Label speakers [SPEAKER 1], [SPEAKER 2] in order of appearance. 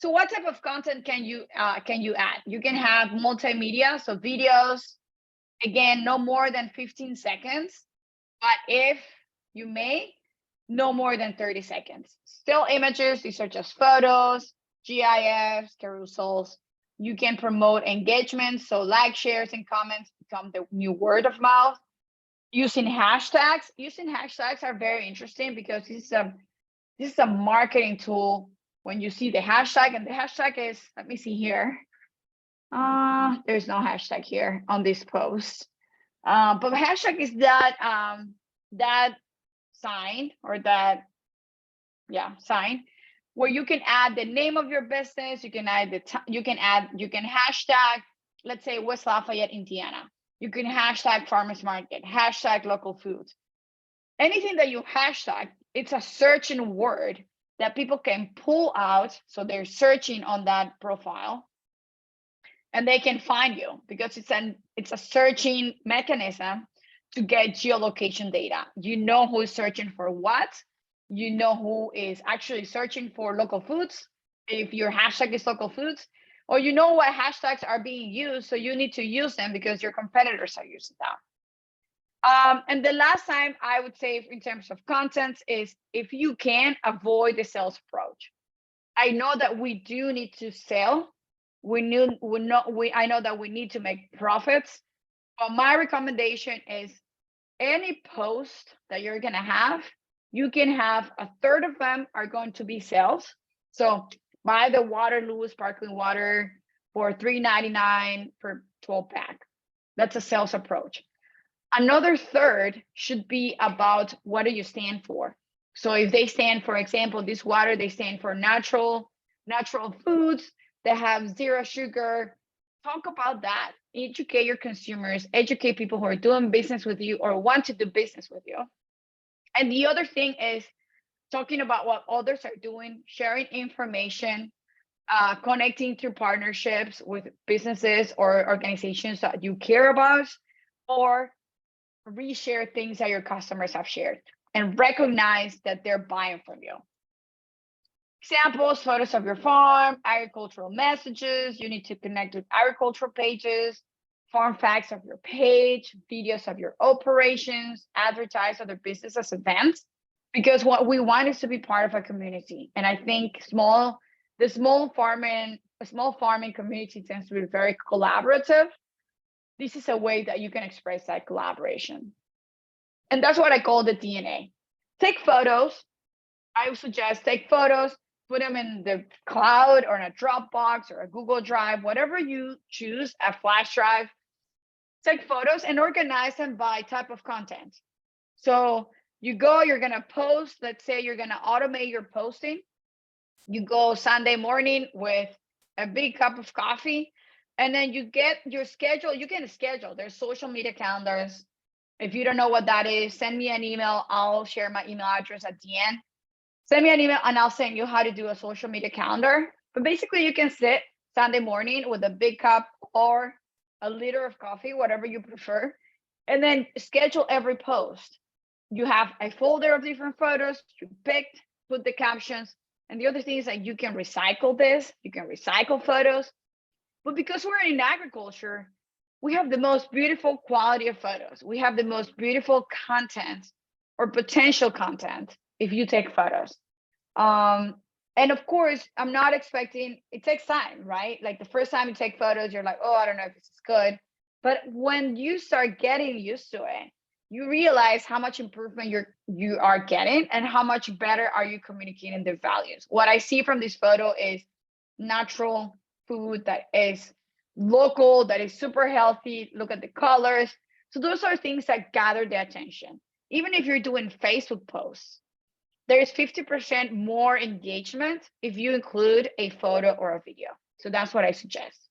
[SPEAKER 1] So what type of content can you add? You can have multimedia, so videos, again, no more than 15 seconds, but if you may, no more than 30 seconds. Still images, these are just photos, GIFs, carousels. You can promote engagement, so like, shares, and comments become the new word of mouth. Using hashtags. Using hashtags are very interesting because this is a marketing tool. When you see the hashtag, and the hashtag is, let me see here. There's no hashtag here on this post. But the hashtag is that sign, or that, yeah, sign, where you can add the name of your business. You can add you can hashtag, let's say, West Lafayette, Indiana. You can hashtag farmers market, hashtag local foods. Anything that you hashtag, it's a searching word that people can pull out. So they're searching on that profile and they can find you because it's a searching mechanism to get geolocation data. You know who is searching for what, you know who is actually searching for local foods, if your hashtag is local foods, or you know what hashtags are being used, so you need to use them because your competitors are using them. And the last time I would say in terms of content is, if you can, avoid the sales approach. I know that we do need to sell. I know that we need to make profits, but my recommendation is any post that you're gonna have, you can have a third of them are going to be sales. So buy the Waterloo sparkling water for $3.99 per 12 pack. That's a sales approach. Another third should be about, what do you stand for? So if they stand, for example, this water, they stand for natural foods that have zero sugar. Talk about that. Educate your consumers, educate people who are doing business with you or want to do business with you. And the other thing is talking about what others are doing, sharing information, connecting through partnerships with businesses or organizations that you care about, or reshare things that your customers have shared and recognize that they're buying from you. Examples: photos of your farm, agricultural messages. You need to connect with agricultural pages, farm facts of your page, videos of your operations, advertise other businesses events, because what we want is to be part of a community. And I think the small farming community tends to be very collaborative. This is a way that you can express that collaboration. And that's what I call the DNA. Take photos. I would suggest take photos, put them in the cloud or in a Dropbox or a Google Drive, whatever you choose, a flash drive. Take photos and organize them by type of content. So you're gonna post, let's say you're gonna automate your posting. You go Sunday morning with a big cup of coffee, and then you get your schedule. You can schedule. There's social media calendars. If you don't know what that is, send me an email. I'll share my email address at the end. Send me an email and I'll send you how to do a social media calendar. But basically you can sit Sunday morning with a big cup or a liter of coffee, whatever you prefer, and then schedule every post. You have a folder of different photos, you picked, put the captions. And the other thing is that you can recycle this, you can recycle photos. But because we're in agriculture, we have the most beautiful quality of photos. We have the most beautiful content or potential content if you take photos. And of course, I'm not expecting, it takes time, right? Like the first time you take photos, you're like, oh, I don't know if this is good. But when you start getting used to it, you realize how much improvement you are getting and how much better are you communicating the values. What I see from this photo is natural food that is local, that is super healthy. Look at the colors. So those are things that gather the attention. Even if you're doing Facebook posts, there's 50% more engagement if you include a photo or a video. So that's what I suggest.